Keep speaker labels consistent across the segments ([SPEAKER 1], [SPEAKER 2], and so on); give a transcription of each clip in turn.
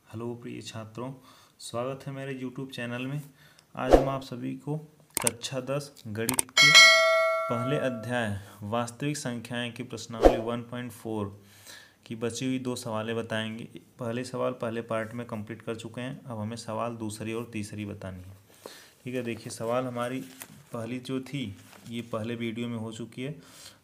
[SPEAKER 1] Hello प्रिय छात्रों, स्वागत है मेरे YouTube चैनल में। आज हम आप सभी को कक्षा 10 गणित के पहले अध्याय वास्तविक संख्याएं की प्रश्नावली 1.4 की बची हुई 2 सवालें बताएंगे। पहले सवाल पहले पार्ट में कंप्लीट कर चुके हैं, अब हमें सवाल दूसरी और तीसरी बतानी है। ठीक है, देखिए सवाल हमारी पहली जो थी ये पहले वीडियो में हो चुकी है।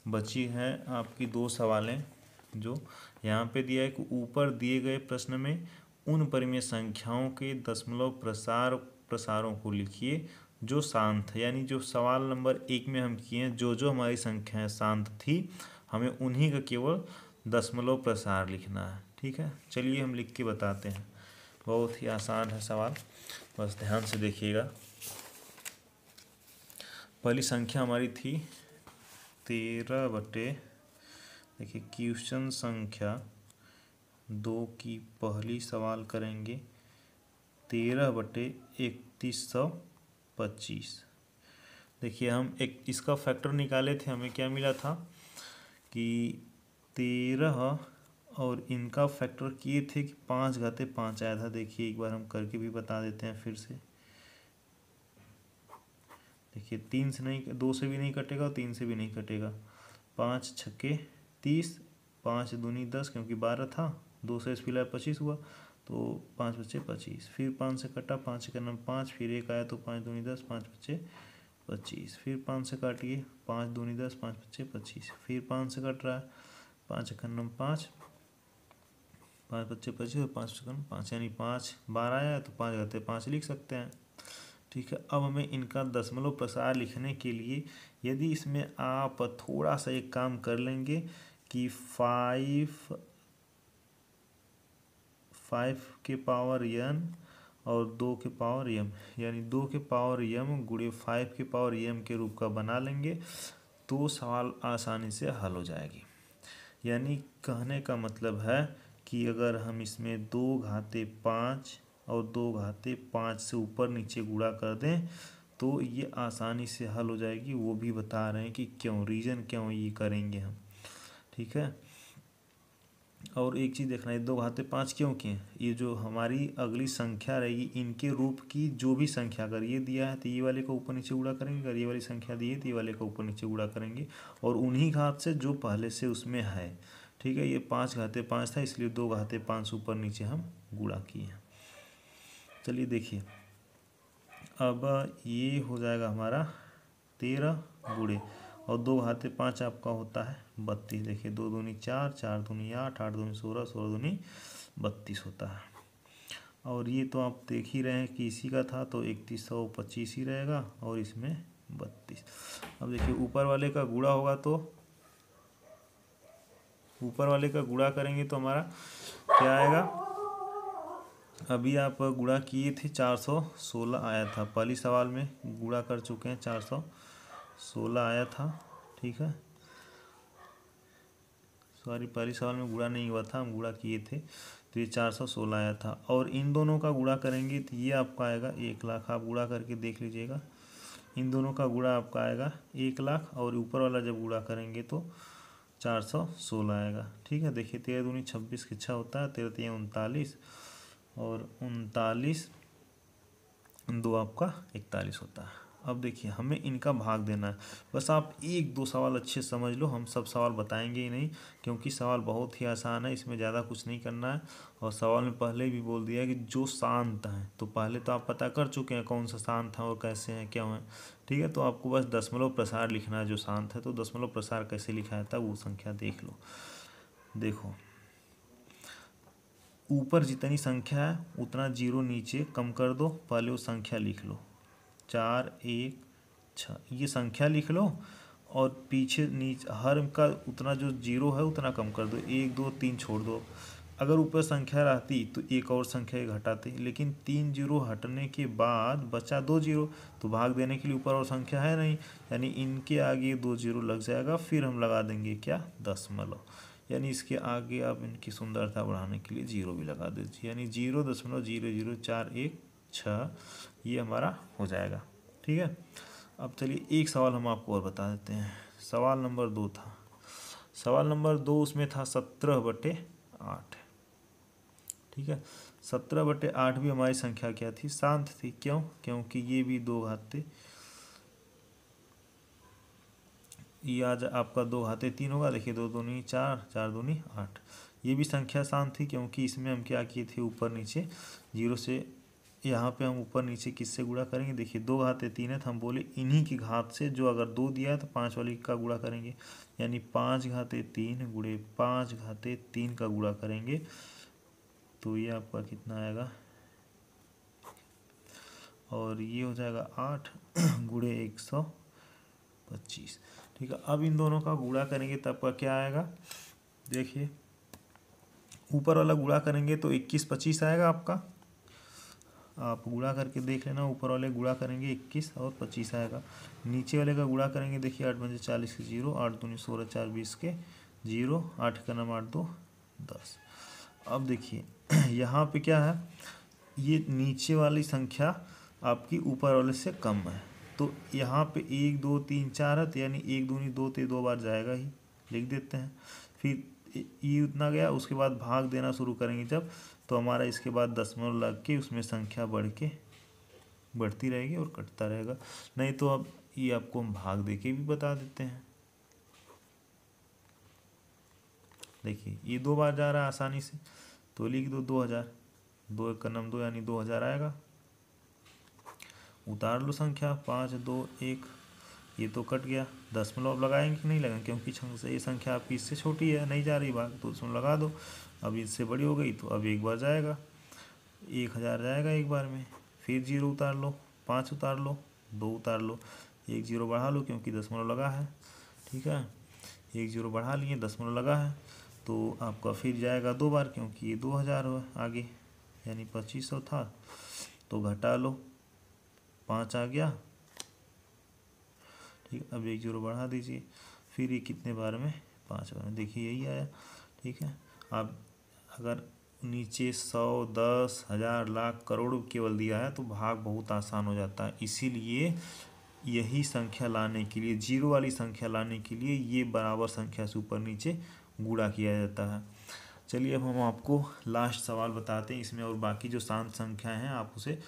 [SPEAKER 1] बची है आपकी 2 सवालें जो यहाँ पे दिया है कि ऊपर दिए गए प्रश्न में उन परिमेय संख्याओं के दशमलव प्रसारों को लिखिए जो शांत है। यानी जो सवाल नंबर 1 में हम किए हैं, जो हमारी संख्याएं शांत थी, हमें उन्हीं का केवल दशमलव प्रसार लिखना है। ठीक है, चलिए हम लिख के बताते हैं। बहुत ही आसान है सवाल, बस ध्यान से देखिएगा। पहली संख्या हमारी थी 13 बटे, देखिए क्वेश्चन संख्या 2 की पहली सवाल करेंगे 13 बटे 3125। देखिए हम एक इसका फैक्टर निकाले थे, हमें क्या मिला था कि 13 और इनका फैक्टर किए थे कि 5 घाते 5 आया था। देखिए एक बार हम करके भी बता देते हैं फिर से। देखिए 3 से नहीं, 2 से भी नहीं कटेगा और 3 से भी नहीं कटेगा। 5 छक्के 30, 5 दूनी 10, क्योंकि 12 था, 2 से इसलिए 25 हुआ, तो 5 बचे 25। फिर 5 से कटा, 5 के नंबर 5, फिर 1 आया तो 5 दूनी 10, 5 बचे 25। फिर 5 से काटिए, 5 दूनी 10, 5 बचे 25। फिर 5 से कट रहा है, 5 के नंबर 5, 5 बचे 25 और 5 से 5, यानी 5 12 आया तो 5 घाते 5 लिख सकते हैं। ठीक है, अब हमें इनका दशमलव प्रसार लिखने के लिए यदि इसमें आप थोड़ा सा एक काम कर लेंगे कि 5 के पावर n और 2 के पावर m, यानी 2 के पावर m गुणे 5 के पावर m के रूप का बना लेंगे तो सवाल आसानी से हल हो जाएगी। यानी कहने का मतलब है कि अगर हम इसमें 2 घाते 5 और 2 घाते 5 से ऊपर नीचे गुणा कर दें तो ये आसानी से हल हो जाएगी। वो भी बता रहे हैं कि क्यों, रीज़न क्यों ये करेंगे हम। ठीक है, और एक चीज़ देखना है, 2 घाते 5 क्यों किए, ये जो हमारी अगली संख्या रहेगी इनके रूप की जो भी संख्या, अगर ये दिया है तो ये वाले को ऊपर नीचे गुणा करेंगे, अगर ये वाली संख्या दी है तो ये वाले को ऊपर नीचे गुणा करेंगे, और उन्हीं घात से जो पहले से उसमें है। ठीक है, ये 5 घाते 5 था, इसलिए 2 घाते 5 ऊपर नीचे हम गुणा किए हैं। चलिए देखिए, अब ये हो जाएगा हमारा 13 गुणे, और 2 घाते 5 आपका होता है 32। देखिए 2 दूनी 4, 4 दूनी 8, 8 दूनी 16, 16 दूनी 32 होता है। और ये तो आप देख ही रहे हैं कि इसी का था, तो 3125 ही रहेगा और इसमें 32। अब देखिए ऊपर वाले का गुणा होगा तो ऊपर वाले का गुणा करेंगे तो हमारा क्या आएगा। अभी आप गुणा किए थे 416 आया था, पहली सवाल में गुणा कर चुके हैं, 416 आया था। ठीक है, सॉरी पहली सवाल में गुणा नहीं हुआ था, हम गुणा किए थे, तो ये 416 आया था। और इन दोनों का गुणा करेंगे तो ये आपका आएगा 1 लाख। आप गुणा करके देख लीजिएगा, इन दोनों का गुणा आपका आएगा 1 लाख, और ऊपर वाला जब गुणा करेंगे तो 416 आएगा। ठीक है, देखिए 13 दूनी 26 की 6 होता है, 13 3 39, और 39 2 आपका 41 होता है। अब देखिए हमें इनका भाग देना है, बस आप 1-2 सवाल अच्छे समझ लो, हम सब सवाल बताएंगे ही नहीं, क्योंकि सवाल बहुत ही आसान है, इसमें ज़्यादा कुछ नहीं करना है। और सवाल में पहले भी बोल दिया है कि जो शांत हैं, तो पहले तो आप पता कर चुके हैं कौन सा शांत है और कैसे हैं क्या है। ठीक है, तो आपको बस दशमलव प्रसार लिखना है जो शांत है, तो दशमलव प्रसार कैसे लिखा जाता है वो संख्या देख लो। देखो ऊपर जितनी संख्या है उतना जीरो नीचे कम कर दो, पहले वो संख्या लिख लो, 4 1 6 ये संख्या लिख लो, और पीछे नीचे हर का उतना जो जीरो है उतना कम कर दो, 1 2 3 छोड़ दो। अगर ऊपर संख्या रहती तो एक और संख्या घटाते, लेकिन 3 जीरो हटने के बाद बचा 2 जीरो, तो भाग देने के लिए ऊपर और संख्या है नहीं, यानी इनके आगे 2 जीरो लग जाएगा। फिर हम लगा देंगे क्या, दशमलव, यानी इसके आगे आप इनकी सुंदरता बढ़ाने के लिए जीरो भी लगा दीजिए, यानी 0.00416 ये हमारा हो जाएगा। ठीक है, अब चलिए एक सवाल हम आपको और बता देते हैं। सवाल नंबर 2 था, सवाल नंबर 2 उसमें था 17/8। ठीक है। 17/8 भी हमारी संख्या क्या थी, शांत थी। क्यों? क्योंकि ये भी 2 घाते, ये आज आपका 2 घाते 3 होगा। देखिए 2 दूनी 4, 4 दूनी 8। ये भी संख्या शांत थी क्योंकि इसमें हम क्या किए थे, ऊपर नीचे 0 से, यहाँ पे हम ऊपर नीचे किससे गुणा करेंगे, देखिए 2 घाते 3 है तो हम बोले इन्हीं की घात से, जो अगर 2 दिया है तो 5 वाली का गुणा करेंगे, यानी 5 घाते 3 गुणे 5 घाते 3 का गुणा करेंगे तो ये आपका कितना आएगा, और ये हो जाएगा 8 गुणे 125। ठीक है। अब इन दोनों का गुणा करेंगे तब का क्या आएगा, देखिए ऊपर वाला गुणा करेंगे तो 21 25 आएगा आपका। आप गुणा करके देख लेना, ऊपर वाले गुणा करेंगे 21 और 25 आएगा। नीचे वाले का गुणा करेंगे, देखिए 8 पंजे 40 के 0, 8 दूनी 16, 4 20 के 0, 8 का नाम 8 2 10। अब देखिए यहाँ पे क्या है, ये नीचे वाली संख्या आपकी ऊपर वाले से कम है, तो यहाँ पे 1 2 3 4 है, तो यानी 1 दूनी 2 ते 2 बार जाएगा ही, लिख देते हैं। फिर ये उतना गया, उसके बाद भाग देना शुरू करेंगे जब, तो हमारा इसके बाद दशमलव लग के उसमें संख्या बढ़ती रहेगी और कटता रहेगा। नहीं तो अब ये आपको हम भाग दे के भी बता देते हैं। देखिए ये 2 बार जा रहा है आसानी से, तो लिख दो 2000, 2 1 का नाम 2 यानी 2000 आएगा। उतार लो संख्या 5 2 1, ये तो कट गया। दशमलव अब लगाएंगे कि नहीं लगाएंगे, क्योंकि ये संख्या आपकी इससे छोटी है, नहीं जा रही भाग, तो उसमें लगा दो। अब इससे बड़ी हो गई तो अब एक बार जाएगा, 1000 जाएगा एक बार में। फिर 0 उतार लो, 5 उतार लो, 2 उतार लो, 1 0 बढ़ा लो क्योंकि दशमलव लगा है। ठीक है, 1 0 बढ़ा लिए, दशमलव लगा है, तो आपका फिर जाएगा 2 बार क्योंकि ये 2000 हो आगे, यानी 2500 था, तो घटा लो, 5 आ गया। ठीक, अब 1 0 बढ़ा दीजिए, फिर ये कितने बार में, 5 बार में, देखिए यही आया। ठीक है। अब अगर नीचे 100 10 1000 लाख करोड़ केवल दिया है तो भाग बहुत आसान हो जाता है। इसीलिए यही संख्या लाने के लिए, जीरो वाली संख्या लाने के लिए ये बराबर संख्या से ऊपर नीचे गुणा किया जाता है। चलिए अब हम आपको लास्ट सवाल बताते हैं इसमें, और बाकी जो शांत संख्याएं हैं आप उसे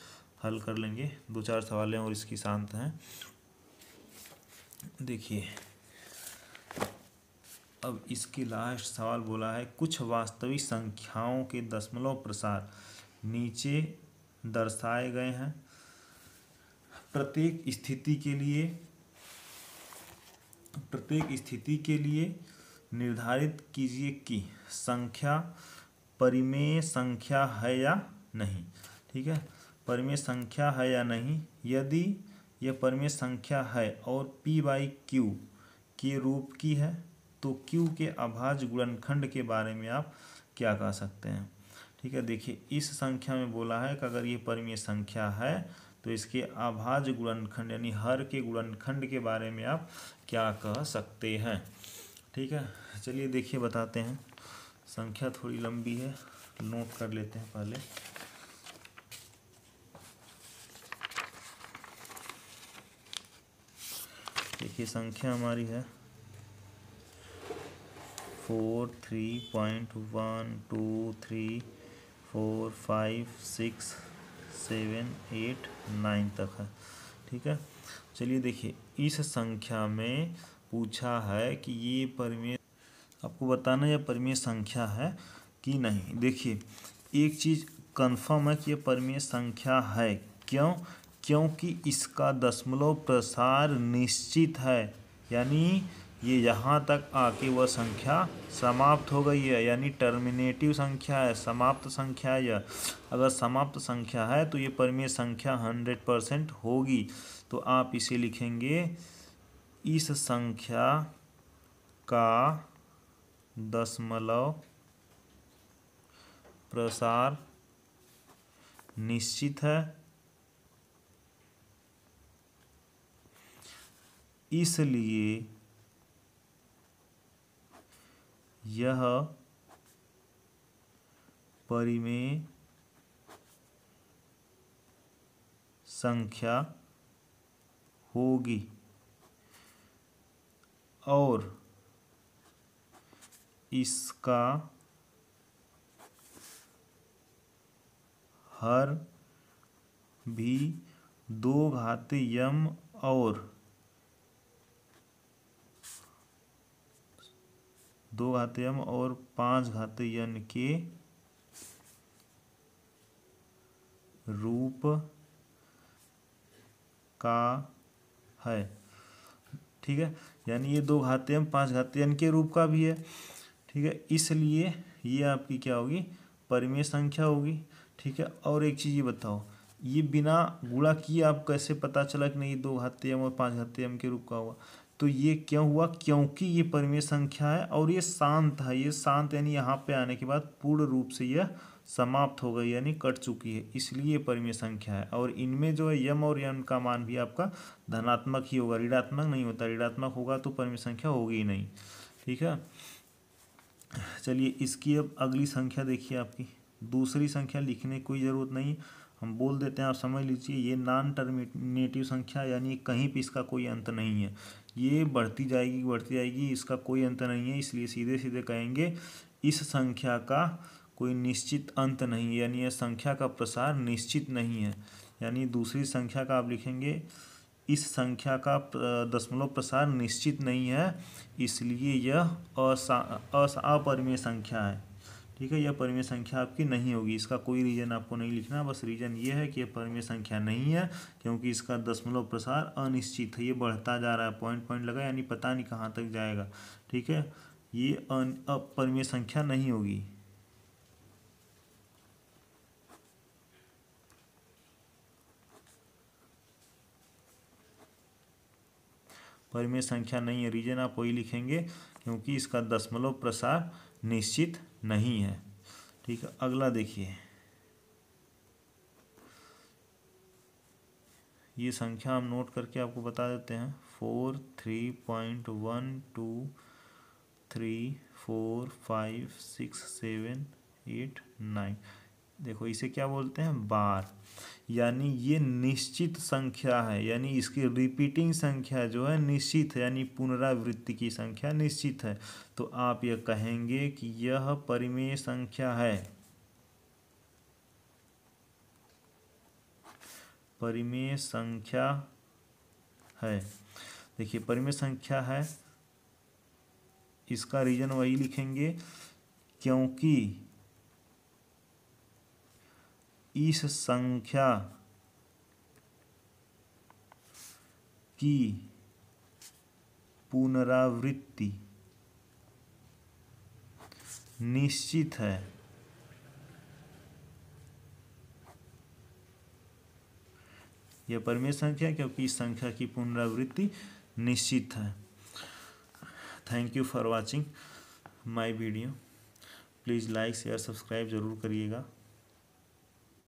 [SPEAKER 1] हल कर लेंगे। 2 4 सवाल हैं और इसकी शांत हैं। देखिए अब इसके लास्ट सवाल बोला है, कुछ वास्तविक संख्याओं के दशमलव प्रसार नीचे दर्शाए गए हैं। प्रत्येक स्थिति के लिए निर्धारित कीजिए कि संख्या परिमेय संख्या है या नहीं। ठीक है, परिमेय संख्या है या नहीं। यदि यह परिमेय संख्या है और p/q के रूप की है तो q के अभाज्य गुणनखंड के बारे में आप क्या कह सकते हैं। ठीक है, देखिए इस संख्या में बोला है कि अगर ये परिमेय संख्या है तो इसके अभाज्य गुणनखंड यानी हर के गुणनखंड के बारे में आप क्या कह सकते हैं। ठीक है, चलिए देखिए बताते हैं। संख्या थोड़ी लंबी है, नोट कर लेते हैं पहले। देखिए संख्या हमारी है 4 3.1 2 3 4 5 6 7 8 9 तक है। ठीक है, चलिए देखिए इस संख्या में पूछा है कि ये परिमेय, आपको बताना यह परिमेय संख्या है कि नहीं। देखिए एक चीज़ कंफर्म है कि यह परिमेय संख्या है। क्यों? क्योंकि इसका दशमलव प्रसार निश्चित है, यानी ये यहाँ तक आके वह संख्या समाप्त हो गई है, यानी टर्मिनेटिव संख्या है, समाप्त संख्या है यह। अगर समाप्त संख्या है तो ये परिमेय संख्या 100% होगी। तो आप इसे लिखेंगे, इस संख्या का दशमलव प्रसार निश्चित है, इसलिए यह परिमेय संख्या होगी और इसका हर भी 2 घात यम और 2 घात यम और 5 घात यन के रूप का है। ठीक है, यानी ये 2 घात यम 5 घात यन के रूप का भी है। ठीक है, इसलिए ये आपकी क्या होगी, परिमेय संख्या होगी। ठीक है, और एक चीज़ ये बताओ, ये बिना गुणा किए आप कैसे पता चला कि नहीं 2 घात यम और 5 घात यम के रूप का हुआ। तो ये क्यों हुआ, क्योंकि ये परिमेय संख्या है और ये शांत है। ये शांत यानी यहाँ पे आने के बाद पूर्ण रूप से यह समाप्त हो गई यानी कट चुकी है, इसलिए ये परिमेय संख्या है। और इनमें जो है यम और यन का मान भी आपका धनात्मक ही होगा, ऋणात्मक नहीं होता। ऋणात्मक होगा तो परिमेय संख्या होगी ही नहीं। ठीक है, चलिए इसकी अब अगली संख्या देखिए। आपकी दूसरी संख्या लिखने की कोई ज़रूरत नहीं, हम बोल देते हैं, आप समझ लीजिए। ये नॉन टर्मिनेटिव संख्या यानी कहीं पे इसका कोई अंत नहीं है, ये बढ़ती जाएगी, इसका कोई अंत नहीं है। इसलिए सीधे सीधे कहेंगे इस संख्या का कोई निश्चित अंत नहीं है, यानी यह संख्या का प्रसार निश्चित नहीं है। यानी दूसरी संख्या का आप लिखेंगे इस संख्या का दशमलव प्रसार निश्चित नहीं है, इसलिए यह अपरिमेय संख्या है। ठीक है, यह परिमेय संख्या आपकी नहीं होगी। इसका कोई रीजन आपको नहीं लिखना, बस रीजन ये है कि यह परिमेय संख्या नहीं है क्योंकि इसका दशमलव प्रसार अनिश्चित है, ये बढ़ता जा रहा है, पॉइंट पॉइंट लगा यानी पता नहीं कहाँ तक जाएगा। ठीक है, ये अपरिमेय संख्या नहीं होगी। परिमेय संख्या नहीं है, रीजन आप वही लिखेंगे क्योंकि इसका दशमलव प्रसार निश्चित नहीं है। ठीक है, अगला देखिए, ये संख्या हम नोट करके आपको बता देते हैं। 4 3.1 2 3 4 5 6 7 8 9। देखो इसे क्या बोलते हैं, बार। यानी ये निश्चित संख्या है, यानी इसकी रिपीटिंग संख्या जो है निश्चित है, यानी पुनरावृत्ति की संख्या निश्चित है। तो आप यह कहेंगे कि यह परिमेय संख्या है। परिमेय संख्या है, देखिए परिमेय संख्या है, इसका रीजन वही लिखेंगे क्योंकि इस संख्या की पुनरावृत्ति निश्चित है। यह परिमेय संख्या क्योंकि इस संख्या की पुनरावृत्ति निश्चित है। Thank you for watching my video. Please like share subscribe ज़रूर करिएगा।